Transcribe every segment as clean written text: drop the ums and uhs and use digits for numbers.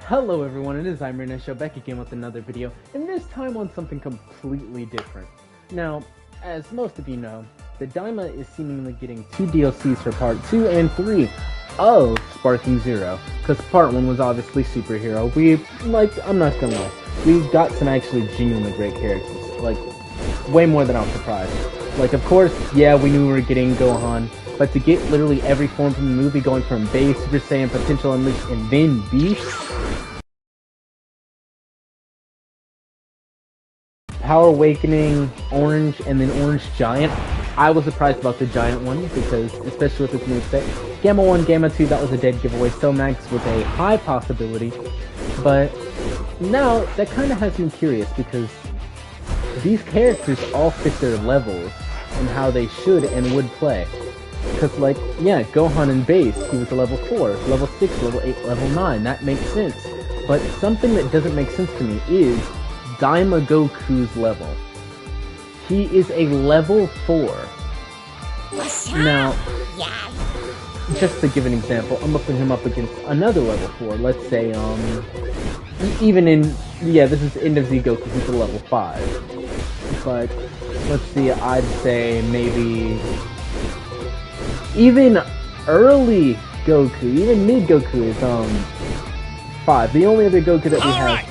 Hello everyone, it is Daima Show back again with another video, and this time on something completely different. Now, as most of you know, the Daima is seemingly getting 2 DLCs for part 2 and 3 of Sparking Zero, because part 1 was obviously superhero. I'm not gonna lie, we got some actually genuinely great characters, way more than I was surprised. Of course, yeah, we knew we were getting Gohan, but to get literally every form from the movie, going from base, Super Saiyan, Potential Unleashed, and then Beast, Power Awakening, Orange, and then Orange Giant. I was surprised about the Giant one, because, especially with its moveset, Gamma 1, Gamma 2, that was a dead giveaway, so Max was a high possibility, but now, that kind of has me curious, because these characters all fit their levels, and how they should and would play. Because, yeah, Gohan in base, he was a level 4, level 6, level 8, level 9, that makes sense. But something that doesn't make sense to me is Daima Goku's level. He is a level 4. Now, just to give an example, I'm gonna put him up against another level 4. Let's say, this is End of Z Goku, he's a level 5. But, let's see, I'd say maybe even early Goku, even mid Goku is 5. The only other Goku that we have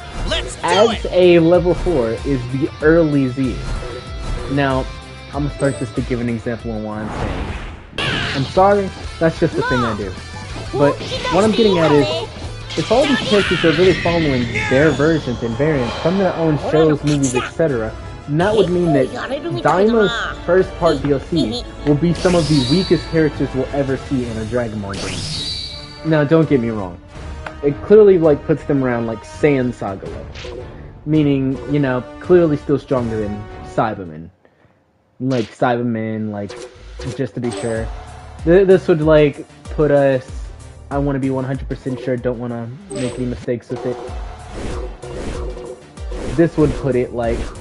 as a level 4 is the early Z. Now, I'm gonna start just to give an example on what I'm saying. I'm sorry, that's just the thing I do. But what I'm getting at is, if all these characters are really following their versions and variants from their own shows, movies, etc., that would mean that Daima's first part DLC will be some of the weakest characters we'll ever see in a Dragon Ball game. Now, don't get me wrong. It clearly, puts them around, Saiyan Saga level. Meaning, clearly still stronger than Cyberman. Just to be sure. This would, put us... I want to be 100% sure, don't want to make any mistakes with it. This would put it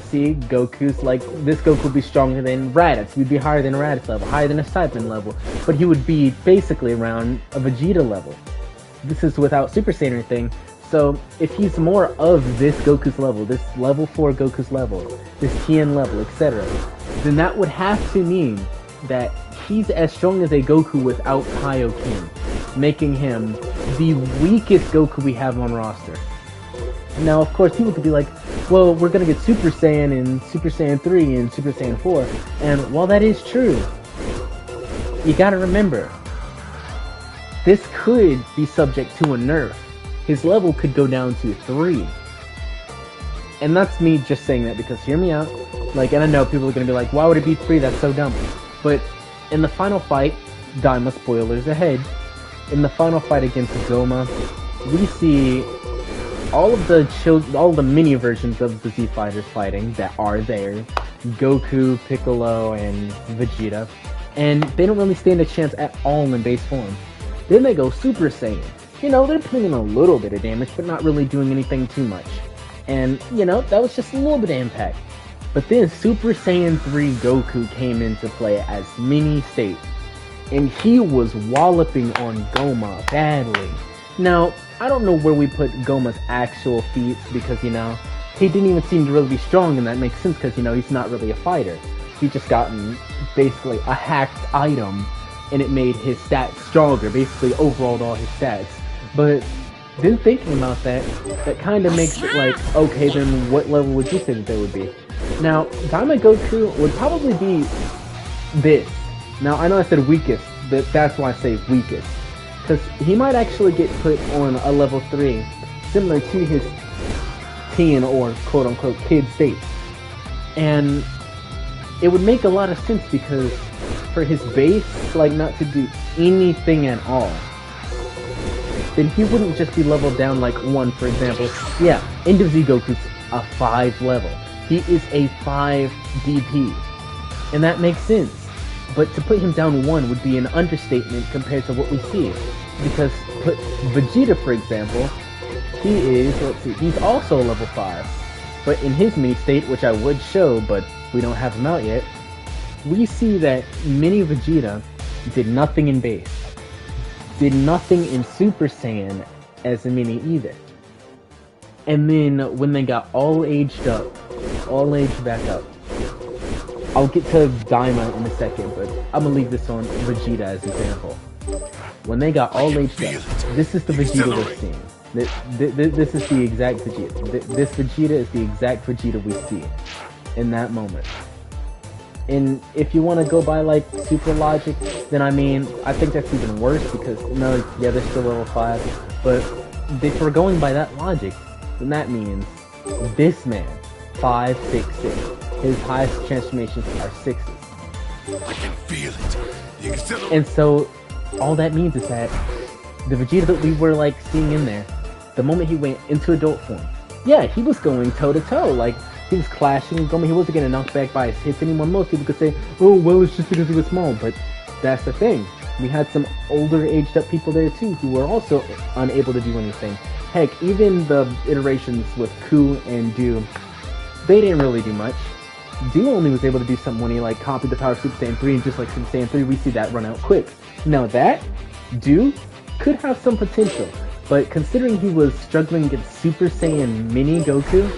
see, Goku's this Goku would be stronger than Raditz. He'd be higher than Raditz level, higher than a Cyberman level, but he would be basically around a Vegeta level. This is without Super Saiyan or anything, so if he's more of this Goku's level, this level 4 Goku's level, this TN level, etc., then that would have to mean that he's as strong as a Goku without Kaioken, making him the weakest Goku we have on roster. Now, of course, people could be like, well, we're gonna get Super Saiyan and Super Saiyan 3 and Super Saiyan 4, and while that is true, you gotta remember, this could be subject to a nerf. His level could go down to 3. And that's me just saying that because, hear me out, and I know people are gonna be like, why would it be 3? That's so dumb. But in the final fight, Daima, spoilers ahead, in the final fight against Goma, we see all of the mini versions of the Z Fighters fighting that are there, Goku, Piccolo, and Vegeta, and they don't really stand a chance at all in base form. Then they go Super Saiyan. They're putting in a little bit of damage, but not really doing anything too much. And, that was just a little bit of impact. But then Super Saiyan 3 Goku came into play as mini state, and he was walloping on Goma badly. Now, I don't know where we put Goma's actual feats, because, he didn't even seem to really be strong, and that makes sense, because, he's not really a fighter. He just gotten, basically, a hacked item, and it made his stats stronger, basically overalled all his stats. But then thinking about that, that kind of makes it okay, then what level would you say that they would be? Now, Daima Goku would probably be this. Now, I know I said weakest, but that's why I say weakest. Because he might actually get put on a level 3, similar to his teen or quote-unquote kid state. And it would make a lot of sense because for his base, not to do anything at all, then he wouldn't just be leveled down 1, for example. Yeah, End of Z Goku's a 5 level. He is a 5 DP. And that makes sense. But to put him down 1 would be an understatement compared to what we see. Because, put Vegeta, for example, he is, he's also a level 5. But in his mini state, which I would show, but we don't have him out yet, we see that mini Vegeta did nothing in base. Did nothing in Super Saiyan as a mini either. And then when they got all aged back up, I'll get to Daima in a second, but I'm gonna leave this on Vegeta as an example. When they got all aged up, this is the Vegeta we're seeing. This is the exact Vegeta. This Vegeta is the exact Vegeta we see in that moment. And if you want to go by like super logic, then I mean, I think that's even worse because no, yeah, they're still level 5, but if we're going by that logic, then that means this man, 5, 6, 6. His highest transformations are 6s. I can feel it. And so, all that means is that the Vegeta that we were like seeing in there, the moment he went into adult form, yeah, he was going toe to toe. Like he was clashing with Goma. He wasn't getting knocked back by his hits anymore. Most people could say, "Oh, well, it's just because he was small," but that's the thing. We had some older, aged-up people there too who were also unable to do anything. Heck, even the iterations with Ku and Do, they didn't really do much. Do only was able to do something when he like copied the power of Super Saiyan 3, and just like Super Saiyan 3, we see that run out quick. Now that Do could have some potential, but considering he was struggling against Super Saiyan Mini Goku,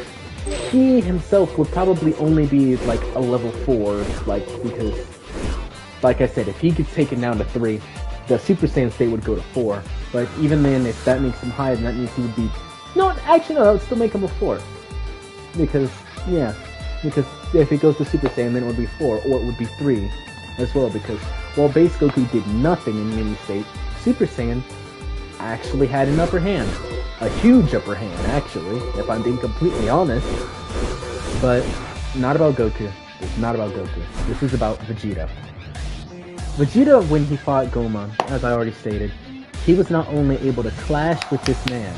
he himself would probably only be like a level 4, like because, like I said, if he gets taken down to 3, the Super Saiyan state would go to 4. But even then, if that makes him higher, then that means he would be... No, actually no, that would still make him a 4. Because, yeah. Because if it goes to Super Saiyan, then it would be 4, or it would be 3 as well, because while base Goku did nothing in mini state, Super Saiyan actually had an upper hand. A huge upper hand, actually, if I'm being completely honest. But not about Goku. It's not about Goku. This is about Vegeta. Vegeta, when he fought Goma, as I already stated, he was not only able to clash with this man,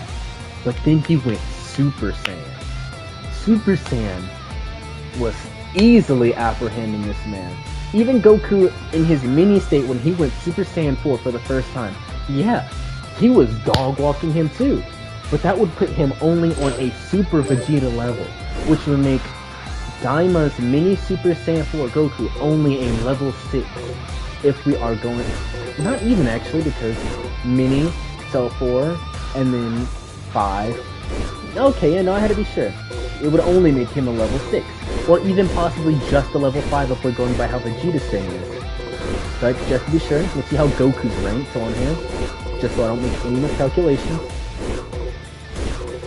but then he went Super Saiyan. Super Saiyan was easily apprehending this man. Even Goku in his mini state when he went Super Saiyan 4 for the first time, yeah, he was dog walking him too. But that would put him only on a Super Vegeta level, which would make Daima's mini Super Saiyan 4 Goku only a level 6 if we are going, not even actually, because mini, Cell 4, and then 5. Okay, yeah, no, I had to be sure. It would only make him a level 6, or even possibly just a level 5 if we're going by how Vegeta's thing is. But just to be sure, let's see how Goku's ranked on here, just so I don't make any miscalculations.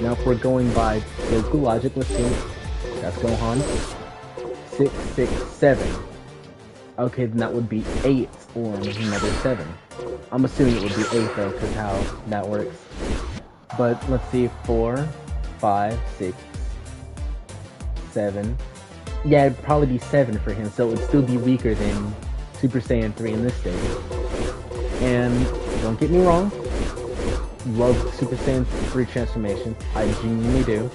Now if we're going by Goku logic, let's see. That's Gohan. 6, 6, 7. Okay, then that would be 8 or another 7. I'm assuming it would be 8 though, because how that works. But let's see, 4, 5, 6, 7. Yeah, it'd probably be 7 for him, so it would still be weaker than Super Saiyan 3 in this stage. And don't get me wrong, love Super Saiyan 3 transformation. I genuinely do.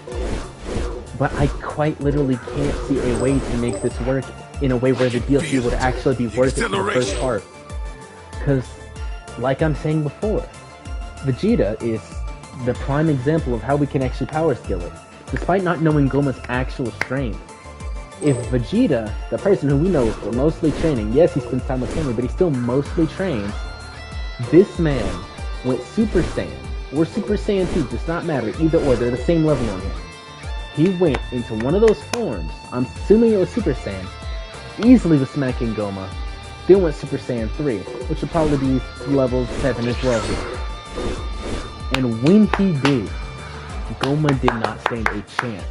But I quite literally can't see a way to make this work in a way where the DLC would actually be worth it for the first part. Because, like I'm saying before, Vegeta is the prime example of how we can actually power skill it, despite not knowing Goma's actual strength. If Vegeta, the person who we know for mostly training, yes, he spends time with family, but he still mostly trains, this man went Super Saiyan, or Super Saiyan 2, does not matter, either or, they're the same level on him. He went into one of those forms, I'm assuming it was Super Saiyan, easily was smacking Goma, then went Super Saiyan 3, which would probably be level 7 as well here. And when he did, Goma did not stand a chance.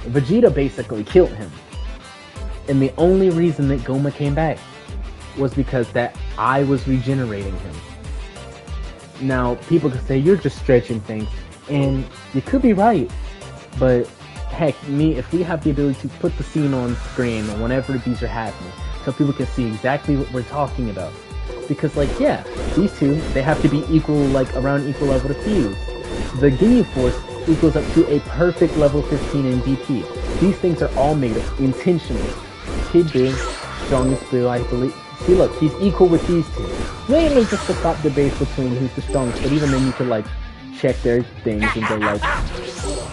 Vegeta basically killed him. And the only reason that Goma came back was because that I was regenerating him. Now, people could say, you're just stretching things, and you could be right, but heck, if we have the ability to put the scene on screen whenever these are happening, so people can see exactly what we're talking about. Because, like, yeah, these two, they have to be equal, like, around equal level to Fuse. The Ginyu Force equals up to a perfect level 15 in DP. These things are all made intentionally. Kid Buu, strongest Buu, I believe. See, look, he's equal with these two. Mainly just to stop debate between who's the strongest, but even then you could, like, check their things and go, like,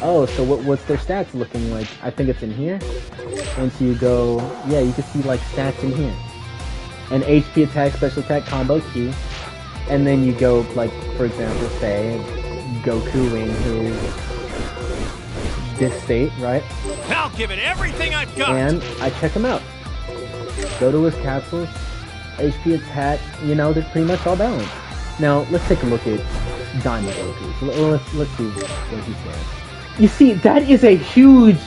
oh, so what's their stats looking like? I think it's in here. Once you go, yeah, you can see, like, stats in here. An HP attack, special attack, combo, Q. And then you go, like, for example, say, Goku in his this state, right? I'll give it everything I've got. And I check him out. Go to his capsules, HP, attack, you know, they're pretty much all balanced. Now, let's take a look at Daima DLP. So let's see what he says. You see, that is a huge...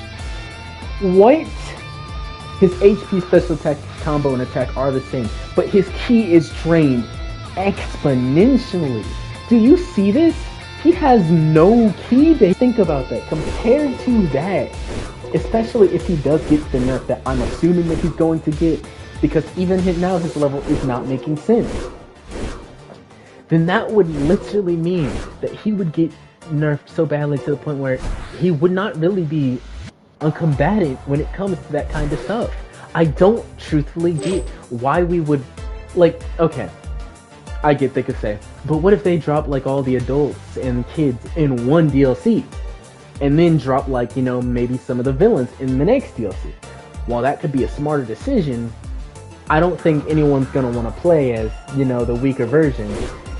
What? His HP, special attack, combo, and attack are the same, but his ki is drained exponentially. Do you see this? He has no ki base. Think about that. Compared to that, especially if he does get the nerf that I'm assuming that he's going to get, because even now his level is not making sense, then that would literally mean that he would get nerfed so badly to the point where he would not really be uncombatant when it comes to that kind of stuff. I don't truthfully get why we would, like, okay, I get they could say, but what if they drop like all the adults and kids in one DLC and then drop, like, you know, maybe some of the villains in the next DLC? While that could be a smarter decision, I don't think anyone's gonna want to play as, you know, the weaker version.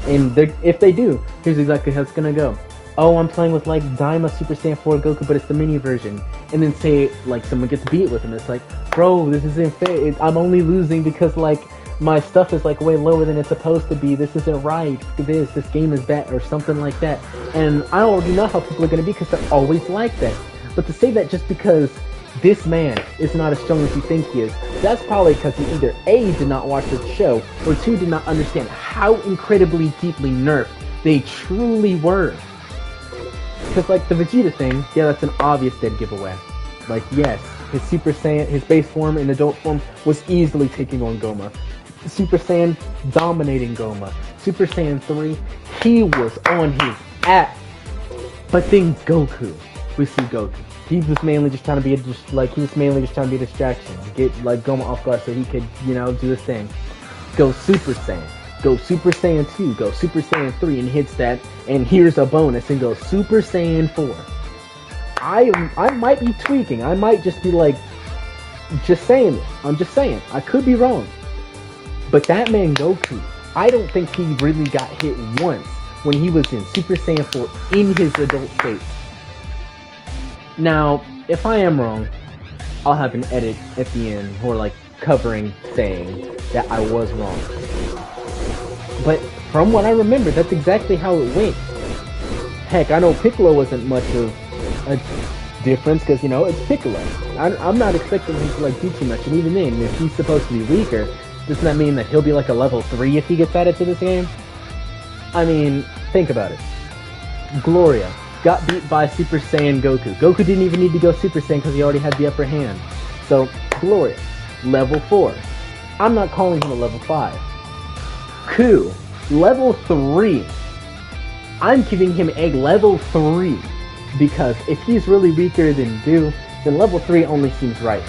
And if they do, here's exactly how it's gonna go. Oh, I'm playing with like Daima Super Saiyan 4 Goku, but it's the mini version. And then say like someone gets beat with him, it's like, bro, this isn't fair. I'm only losing because like my stuff is like way lower than it's supposed to be. This isn't right. This game is bad, or something like that. And I already know how people are gonna be because they're always like that. But to say that just because this man is not as strong as you think he is, that's probably because he either A, did not watch the show, or 2, did not understand how incredibly deeply nerfed they truly were. Because like the Vegeta thing, yeah, that's an obvious dead giveaway. Like, yes, his Super Saiyan, his base form and adult form was easily taking on Goma. Super Saiyan dominating Goma. Super Saiyan 3, he was on his ass. But then Goku, we see Goku. He was mainly just trying to be a distraction, get like Goma off guard so he could, you know, do his thing. Go Super Saiyan. Go Super Saiyan 2, go Super Saiyan 3 and hits that, and here's a bonus, and go Super Saiyan 4. I might be tweaking, I might just be like, just saying it, I'm just saying, I could be wrong. But that man Goku, I don't think he really got hit once when he was in Super Saiyan 4 in his adult state. Now, if I am wrong, I'll have an edit at the end, or like covering saying that I was wrong. But from what I remember, that's exactly how it went. Heck, I know Piccolo wasn't much of a difference, because, you know, it's Piccolo. I'm not expecting him to, like, do too much, and even then, if he's supposed to be weaker, doesn't that mean that he'll be, like, a level 3 if he gets added to this game? I mean, think about it. Gloria got beat by Super Saiyan Goku. Goku didn't even need to go Super Saiyan because he already had the upper hand. So, Gloria, level 4. I'm not calling him a level 5. Ku, level 3. I'm giving him a level 3 because if he's really weaker than Do, then level 3 only seems right.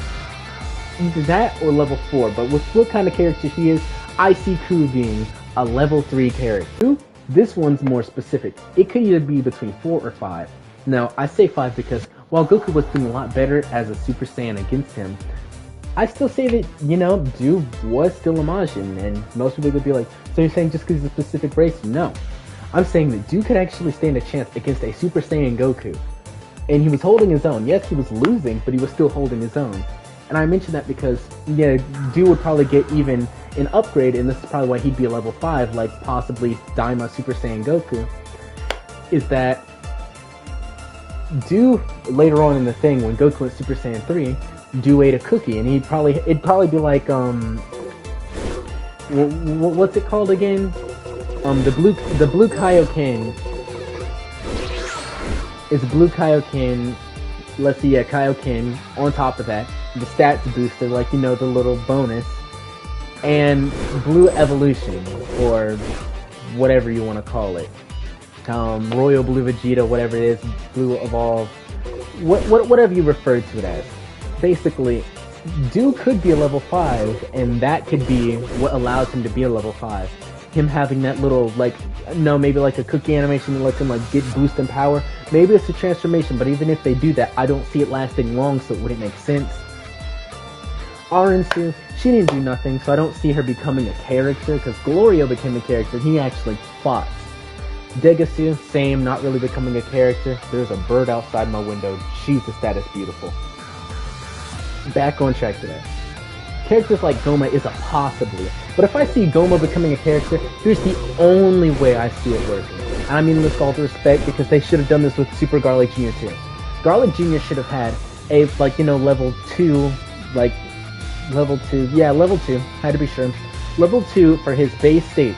Either that or level 4, but with what kind of character he is, I see Ku being a level 3 character. This one's more specific. It could either be between 4 or 5. Now, I say 5 because while Goku was doing a lot better as a Super Saiyan against him, I still say that, you know, Do was still a Majin, and most people would be like, so you're saying just because he's a specific race? No. I'm saying that Do could actually stand a chance against a Super Saiyan Goku. And he was holding his own. Yes, he was losing, but he was still holding his own. And I mention that because, yeah, Do would probably get even an upgrade, and this is probably why he'd be a level 5, like possibly Daima Super Saiyan Goku, is that Do, later on in the thing, when Goku went Super Saiyan 3, Do ate a cookie, and it'd probably be like, what's it called again? The blue Kaioken. It's blue Kaioken, let's see, yeah, Kaioken, on top of that, the stats booster, like, you know, the little bonus, and blue evolution, or whatever you want to call it. Royal Blue Vegeta, whatever it is, Blue Evolve, whatever you refer to it as. Basically, Do could be a level 5, and that could be what allows him to be a level 5. Him having that little, like, no, maybe like a cookie animation that lets him, like, get boost in power. Maybe it's a transformation, but even if they do that, I don't see it lasting long, so it wouldn't make sense. Arinsu, she didn't do nothing, so I don't see her becoming a character, because Glorio became a character, and he actually fought. Degasu, same, not really becoming a character. There's a bird outside my window. Jesus, that is beautiful. Back on track to that. Characters like Goma is a possibly, but if I see Goma becoming a character, here's the only way I see it working. And I mean this with all due respect, because they should have done this with Super Garlic Jr. too. Garlic Jr. should have had a, like, you know, level 2, like, level 2, yeah, level 2, had to be sure. Level 2 for his base state.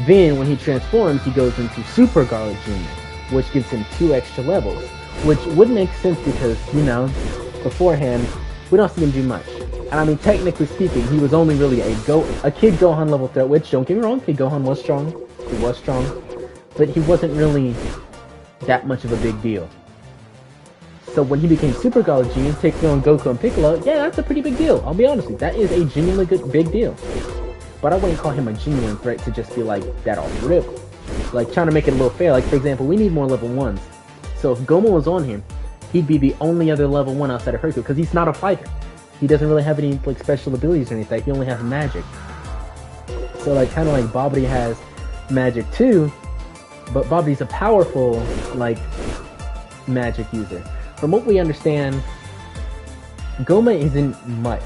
Then, when he transforms, he goes into Super Garlic Jr., which gives him 2 extra levels. Which would make sense because, you know, beforehand, we don't see him do much. And I mean, technically speaking, he was only really a Kid Gohan level threat, which, don't get me wrong, Kid Gohan was strong. He was strong. But he wasn't really that much of a big deal. So when he became Super Garlic Jr. taking on Goku and Piccolo, yeah, that's a pretty big deal. I'll be honest with you, that is a genuinely good big deal. But I wouldn't call him a genuine threat to just be like that off the rip. Like trying to make it a little fair. Like for example, we need more level 1s. So if Goma was on here, he'd be the only other level 1 outside of Hercule because he's not a fighter. He doesn't really have any like special abilities or anything. He only has magic. So like kind of like Babidi has magic too, but Babidi's a powerful like magic user. From what we understand, Goma isn't much.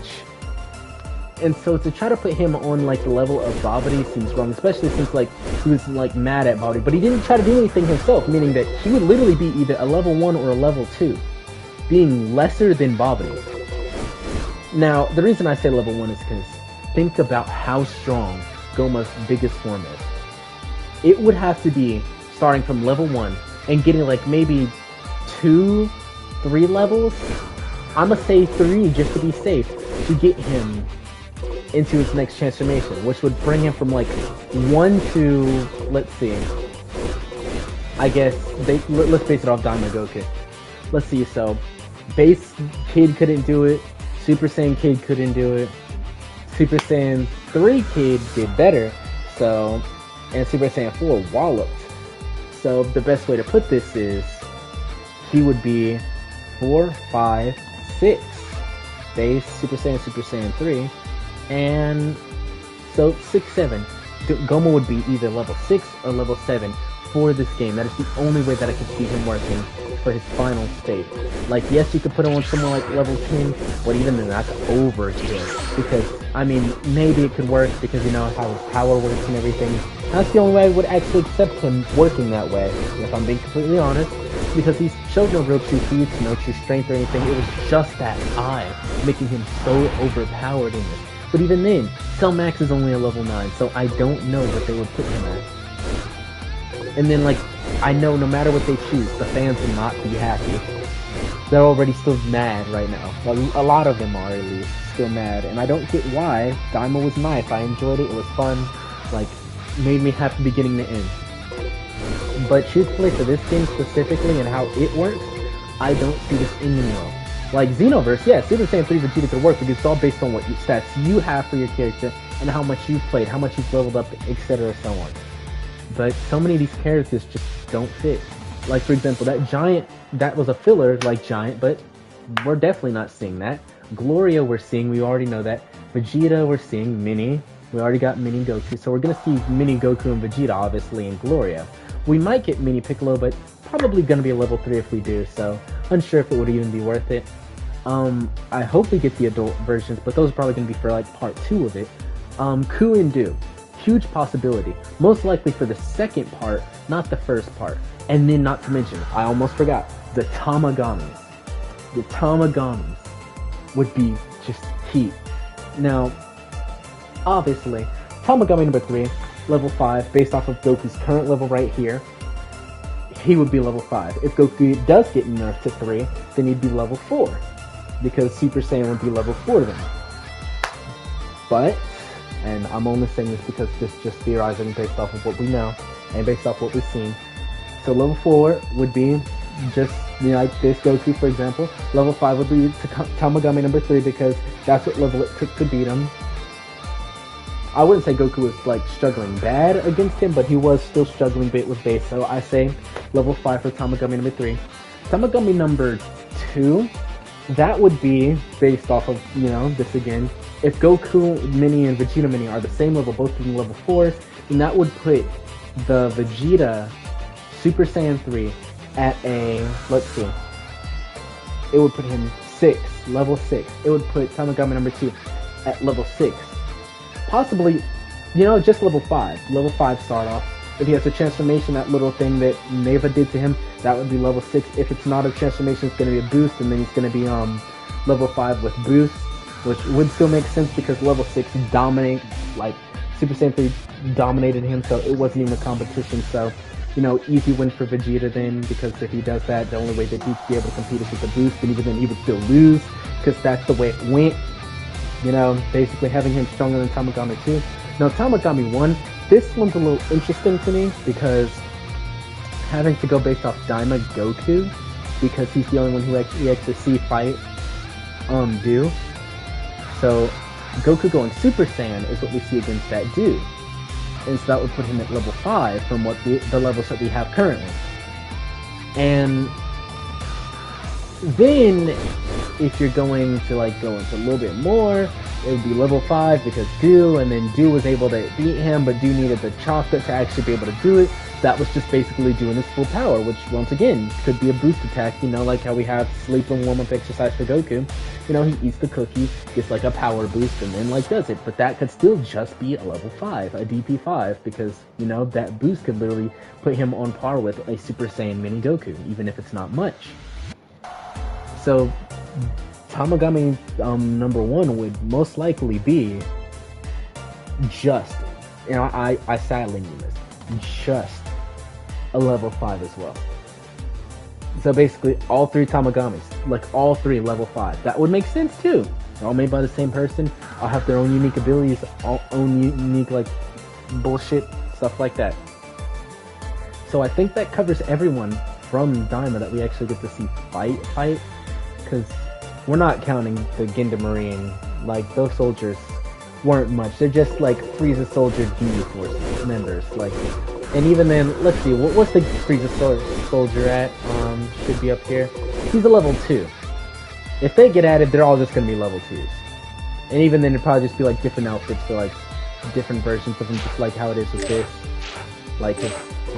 And so to try to put him on like the level of Babidi seems wrong, especially since like he was like mad at Babidi, but he didn't try to do anything himself, meaning that he would literally be either a level 1 or a level 2, being lesser than Babidi. Now, the reason I say level 1 is because think about how strong Goma's biggest form is. It would have to be starting from level 1 and getting like maybe 2, 3 levels. I'ma say 3 just to be safe to get him into his next transformation, which would bring him from like 1 to, let's see, I guess, let's base it off Daima Goku. Let's see, so, base Kid couldn't do it, Super Saiyan Kid couldn't do it, Super Saiyan 3 Kid did better, so, and Super Saiyan 4 walloped. So the best way to put this is, he would be 4, 5, 6, base Super Saiyan 3, and so 6, 7. Goma would be either level 6 or level 7 for this game. That is the only way that I could see him working for his final state. Like, yes, you could put him on somewhere like level 10, but even then that's overkill. Because, I mean, maybe it could work because you know how his power works and everything. That's the only way I would actually accept him working that way, if I'm being completely honest. Because he showed no real true feats, no true strength or anything. It was just that eye, making him so overpowered in this. But even then, Cell Max is only a level 9, so I don't know what they would put him at. And then, like, I know no matter what they choose, the fans will not be happy. They're already still mad right now. Well, a lot of them are, at least, still mad. And I don't get why. Daima was nice. I enjoyed it. It was fun. Like, made me happy beginning to end. But truthfully, for this game specifically and how it works, I don't see this ending well. Like Xenoverse, yeah, Super Saiyan 3 Vegeta could work, but it's all based on what stats you have for your character and how much you've played, how much you've leveled up, etc. so on. But so many of these characters just don't fit. Like, for example, that Giant, that was a filler like Giant, but we're definitely not seeing that. Gloria we're seeing, we already know that. Vegeta we're seeing, Mini. We already got Mini Goku, so we're gonna see Mini Goku and Vegeta, obviously, in Gloria. We might get Mini Piccolo, but probably gonna be a level 3 if we do, so unsure if it would even be worth it. I hope we get the adult versions, but those are probably gonna be for like part 2 of it. Ku and Du, huge possibility. Most likely for the second part, not the first part. And then not to mention, I almost forgot, the Tamagamis. The Tamagamis would be just heat. Now, obviously, Tamagami number 3, level 5, based off of Goku's current level right here, he would be level 5. If Goku does get nerfed to 3, then he'd be level 4. Because Super Saiyan would be level 4 then. But, and I'm only saying this because this is just theorizing based off of what we know, and based off what we've seen. So level 4 would be just, you know, like this Goku, for example. Level 5 would be Tamagami number 3 because that's what level it took to beat him. I wouldn't say Goku was like struggling bad against him, but he was still struggling a bit with base. So I say level 5 for Tamagami number 3. Tamagami number 2, that would be based off of, you know, this again. If Goku Mini and Vegeta Mini are the same level, both being level 4s, then that would put the Vegeta Super Saiyan 3 at a, let's see, it would put him level 6. It would put Tamagami number 2 at level 6. Possibly, just level 5. Level 5 start off. If he has a transformation, that little thing that Neva did to him, that would be level 6. If it's not a transformation, it's going to be a boost, and then he's going to be level 5 with boost, which would still make sense because level 6 dominate, like Super Saiyan 3 dominated him, so it wasn't even a competition. So, easy win for Vegeta then, because if he does that, the only way that he'd be able to compete is with a boost, and even then he would still lose, because that's the way it went. Basically having him stronger than Tamagami 2. Now, Tamagami 1, this one's a little interesting to me, because having to go based off Daima Goku, because he's the only one who actually see fight do. So, Goku going Super Saiyan is what we see against that dude. And so that would put him at level 5 from what the levels that we have currently. And then, if you're going to go into a little bit more, it would be level 5 because Do, and then Do was able to beat him, but Do needed the chocolate to actually be able to do it. That was just basically doing his full power, which once again could be a boost attack, like how we have sleep and warm-up exercise for Goku. He eats the cookie, gets a power boost, and then does it. But that could still just be a level 5, a DP 5, because that boost could literally put him on par with a Super Saiyan Mini Goku, even if it's not much. So Tamagami number 1 would most likely be just, I sadly mean this, just a level 5 as well. So basically all 3 Tamagamis, all 3 level 5. That would make sense too. They're all made by the same person, all have their own unique abilities, own unique bullshit, stuff like that. So I think that covers everyone from Daima that we actually get to see fight, because we're not counting the Genda Marine. Those soldiers weren't much. They're just Frieza Soldier duty force members. And even then, let's see, what's the Frieza Soldier at? Should be up here. He's a level 2. If they get added, they're all just gonna be level 2s. And even then, it'd probably just be different outfits for different versions of them, just how it is with this.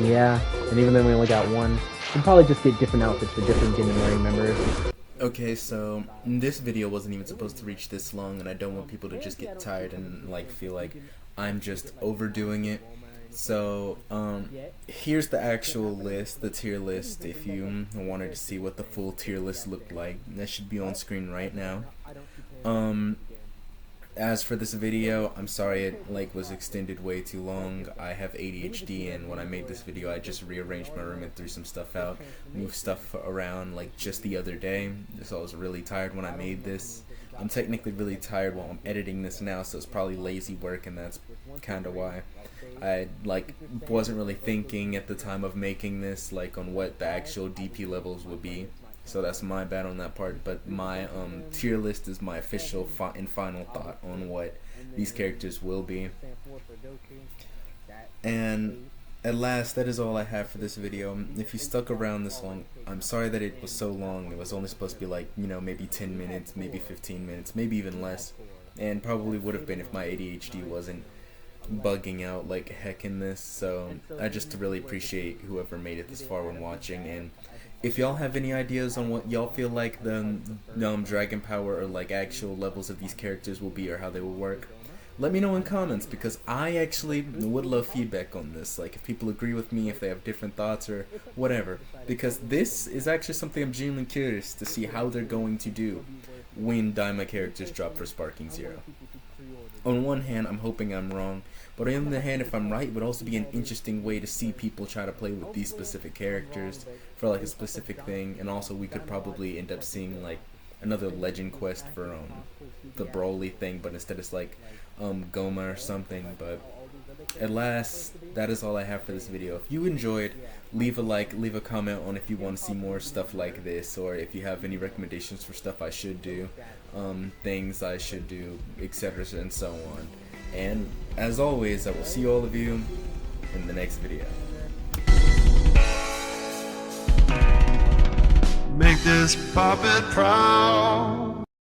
Yeah. And even then, we only got one. We'd probably just get different outfits for different Genda Marine members. Okay, so this video wasn't even supposed to reach this long, and I don't want people to just get tired and feel like I'm just overdoing it. So here's the actual list, the tier list. If you wanted to see what the full tier list looked like, that should be on screen right now. As for this video, I'm sorry it was extended way too long. I have ADHD, and when I made this video, I just rearranged my room and threw some stuff out, moved stuff around just the other day. So I was really tired when I made this. I'm technically really tired while I'm editing this now, so it's probably lazy work, and that's kind of why. I wasn't really thinking at the time of making this on what the actual DP levels would be. So that's my bad on that part, but my tier list is my official and final thought on what these characters will be. And at last, that is all I have for this video. If you stuck around this long, I'm sorry that it was so long. It was only supposed to be maybe 10 minutes, maybe 15 minutes, maybe even less. And probably would have been if my ADHD wasn't bugging out like heck in this. So I just really appreciate whoever made it this far when watching. And if y'all have any ideas on what y'all feel like the Dragon Power or actual levels of these characters will be, or how they will work, let me know in comments, because I actually would love feedback on this. If people agree with me, if they have different thoughts or whatever, because this is actually something I'm genuinely curious to see how they're going to do when Daima characters drop for Sparking Zero. On one hand, I'm hoping I'm wrong, but on the other hand, if I'm right, it would also be an interesting way to see people try to play with these specific characters for a specific thing. And also, we could probably end up seeing another legend quest for the Broly thing, but instead it's Goma or something. But at last, that is all I have for this video. If you enjoyed, leave a like, leave a comment on if you want to see more stuff like this, or if you have any recommendations for stuff I should do, things I should do, etc. and so on. And as always, I will see all of you in the next video. Make this puppet proud.